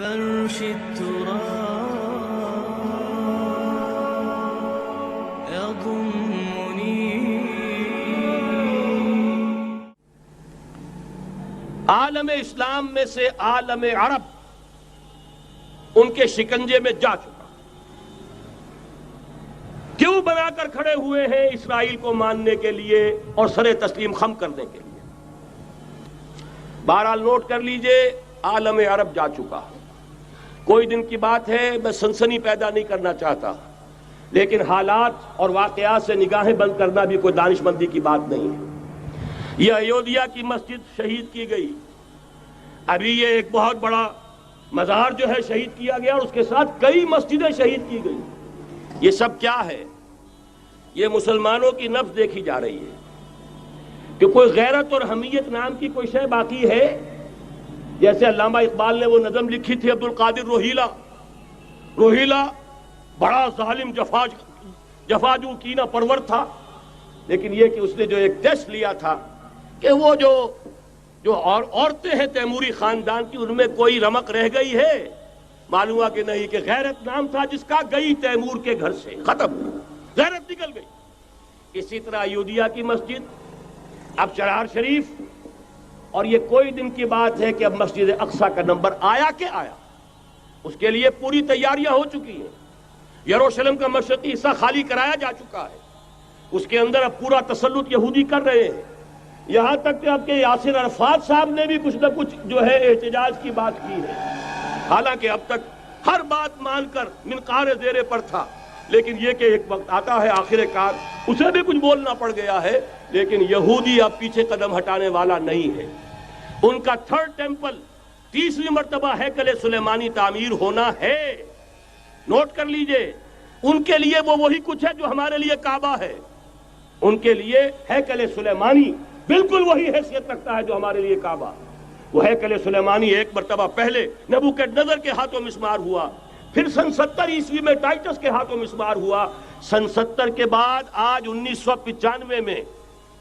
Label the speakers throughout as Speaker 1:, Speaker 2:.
Speaker 1: فرش التراب يضمني.
Speaker 2: عالم اسلام میں سے عالم عرب ان کے شکنجے میں جا چکا. کیوں بنا کر کھڑے ہوئے ہیں اسرائیل کو ماننے کے لیے اور سر تسلیم خم کرنے کے لیے؟ بہرحال نوٹ کر لیجئے، عالم عرب جا چکا. کوئی دن کی بات ہے، میں سنسنی پیدا نہیں کرنا چاہتا، لیکن حالات اور واقعات سے نگاہیں بند کرنا بھی کوئی دانش مندی کی بات نہیں ہے. یہ ایودھیا کی مسجد شہید کی گئی، ابھی یہ ایک بہت بڑا مزار جو ہے شہید کیا گیا، اور اس کے ساتھ کئی مسجدیں شہید کی گئی. یہ سب کیا ہے؟ یہ مسلمانوں کی نفس دیکھی جا رہی ہے کہ کوئی غیرت اور حمیت نام کی کوئی شے باقی ہے. جیسے علامہ اقبال نے وہ نظم لکھی تھی، عبد القادر روہیلا بڑا ظالم جفاجو کینہ پرور تھا، لیکن یہ کہ اس نے جو ایک ٹیسٹ لیا تھا کہ وہ جو عورتیں ہیں تیموری خاندان کی، ان میں کوئی رمق رہ گئی ہے؟ معلوم ہوا کہ نہیں، کہ غیرت نام تھا جس کا گئی تیمور کے گھر سے، ختم، غیرت نکل گئی. اسی طرح ایودھیا کی مسجد، اب چرار شریف، اور یہ کوئی دن کی بات ہے کہ اب مسجد اقصی کا نمبر آیا کہ آیا. اس کے لیے پوری تیاریاں ہو چکی ہیں. یروشلم کا مشرقی حصہ خالی کرایا جا چکا ہے، اس کے اندر اب پورا تسلط یہودی کر رہے ہیں. یہاں تک کہ اب کے یاسر عرفات صاحب نے بھی کچھ نہ کچھ جو ہے احتجاج کی بات کی ہے، حالانکہ اب تک ہر بات مان کر منقار زیرے پر تھا. لیکن یہ کہ ایک وقت آتا ہے آخر کار اسے بھی کچھ بولنا پڑ گیا ہے. لیکن یہودی اب پیچھے قدم ہٹانے والا نہیں ہے. ان کا تھرڈ ٹیمپل، تیسری مرتبہ ہیکل سلیمانی تعمیر ہونا ہے. نوٹ کر لیجئے، ان کے لیے وہ وہی کچھ ہے جو ہمارے لیے کعبہ ہے. ان کے لیے ہیکل سلیمانی بالکل وہی حیثیت رکھتا ہے جو ہمارے لیے کعبہ. وہ ہیکل سلیمانی ایک مرتبہ پہلے نبوکدنضر کے ہاتھوں مسمار ہوا، پھر سن 70 عیسوی میں ٹائٹس کے ہاتھوں مسمار ہوا. سن 70 کے بعد آج 1995 میں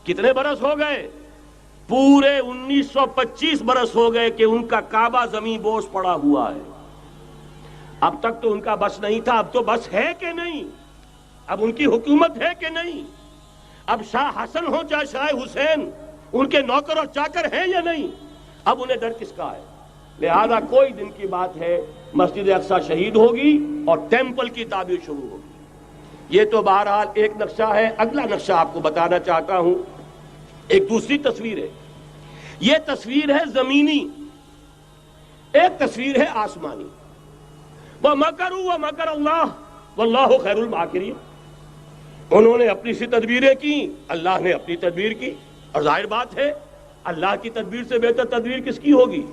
Speaker 2: کتنے برس ہو گئے؟ پورے 1925 برس ہو گئے کہ ان کا کعبہ زمین بوس پڑا ہوا ہے. اب تک تو ان کا بس نہیں تھا، اب تو بس ہے کہ نہیں؟ اب ان کی حکومت ہے کہ نہیں؟ اب شاہ حسن ہو چاہے شاہ حسین، ان کے نوکر اور چاکر ہیں یا نہیں؟ اب انہیں ڈر کس کا ہے؟ لہذا کوئی دن کی بات ہے، مسجد اقصی شہید ہوگی اور ٹیمپل کی تعمیر شروع ہوگی. یہ تو بہرحال ایک نقشہ ہے. اگلا نقشہ آپ کو بتانا چاہتا ہوں، ایک دوسری تصویر ہے. یہ تصویر ہے زمینی، ایک تصویر ہے آسمانی. وَمَكَرُوا وَمَكَرَ اللَّهُ وَاللَّهُ خَيْرُ الْمَاكِرِينَ. انہوں نے اپنی سی تدبیریں کی، اللہ نے اپنی تدبیر کی، اور ظاہر بات ہے اللہ کی تدبیر سے بہتر تدبیر کس کی ہوگی؟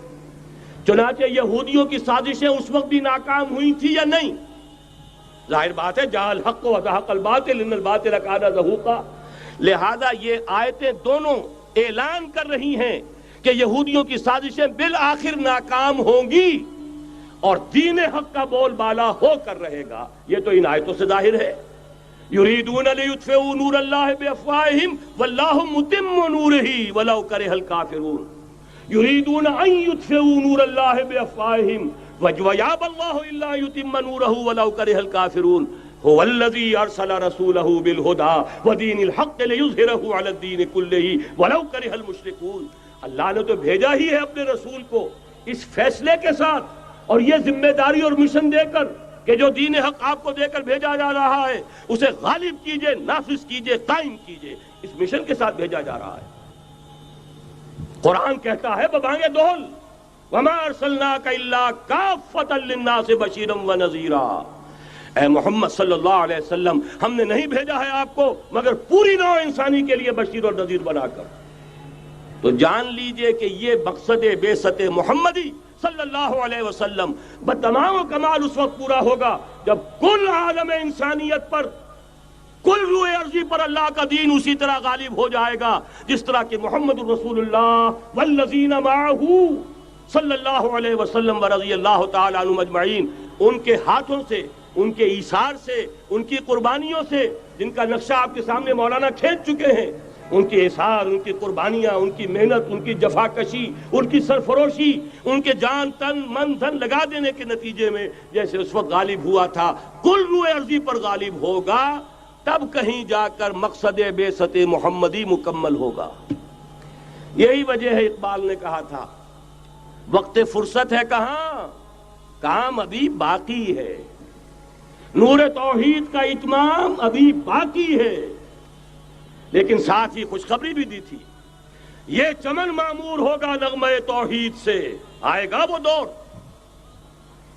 Speaker 2: چنانچہ یہودیوں کی سازشیں اس وقت بھی ناکام ہوئی تھی یا نہیں؟ ظاہر بات ہے جاء الحق وزهق الباطل ان الباطل کان زهوقا. لہذا یہ آیتیں دونوں اعلان کر رہی ہیں کہ یہودیوں کی سازشیں بالآخر ناکام ہوں گی اور دین حق کا بول بالا ہو کر رہے گا. یہ تو ان آیتوں سے ظاہر ہے. یریدون لیطفئوا نور اللہ بافواہہم واللہ متم نورہ ولو کرہ الکافرون. یریدون ان یطفئوا نور اللہ بافواہہم ویابى اللہ الا یتم نورہ ولو کرہ الکافرون. هو الذی ارسل رسولہ بالہدی ودین الحق لیظہرہ علی الدین کلہ ولو کرہ المشرکون. اللہ نے تو بھیجا ہی ہے اپنے رسول کو اس فیصلے کے ساتھ اور یہ ذمہ داری اور مشن دے کر کہ جو دین حق آپ کو دے کر بھیجا جا رہا ہے اسے غالب کیجئے، نافذ کیجئے، قائم کیجئے. اس مشن کے ساتھ بھیجا جا رہا ہے. قرآن کہتا ہے ببانگ دہل وَمَا أَرْسَلْنَاكَ إِلَّا كَافَّةً لِلنَّاسِ بَشِيرًا وَنَذِيرًا. اے محمد صلی اللہ علیہ وسلم، ہم نے نہیں بھیجا ہے آپ کو مگر پوری نوع انسانی کے لیے بشیر اور نذیر بنا کر. تو جان لیجئے کہ یہ مقصد بعثت محمدی صلی اللہ علیہ وسلم بتمام و کمال اس وقت پورا ہوگا جب کل عالم انسانیت پر، کل روئے ارضی پر اللہ کا دین اسی طرح غالب ہو جائے گا جس طرح کہ محمد رسول اللہ والذین معہ صلی اللہ علیہ وسلم ورضی اللہ تعالی عنہم اجمعین، ان کے ہاتھوں سے، ان کے ایثار سے، ان کی قربانیوں سے، جن کا نقشہ آپ کے سامنے مولانا کھینچ چکے ہیں، ان کی احسان، ان کی قربانیاں، ان کی محنت، ان کی جفاکشی، ان کی سرفروشی، ان کے جان تن من دھن لگا دینے کے نتیجے میں جیسے اس وقت غالب ہوا تھا، کل روئے ارضی پر غالب ہوگا، تب کہیں جا کر مقصد بعثت محمدی مکمل ہوگا۔ یہی وجہ ہے اقبال نے کہا تھا وقت فرصت ہے کہاں، کام ابھی باقی ہے، نور توحید کا اتمام ابھی باقی ہے۔ لیکن ساتھ ہی خوشخبری بھی دی تھی، یہ چمن معمور ہوگا نغمہ توحید سے، آئے گا وہ دور،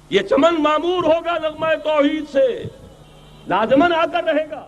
Speaker 2: یہ چمن معمور ہوگا نغمہ توحید سے، لازماً آ کر رہے گا۔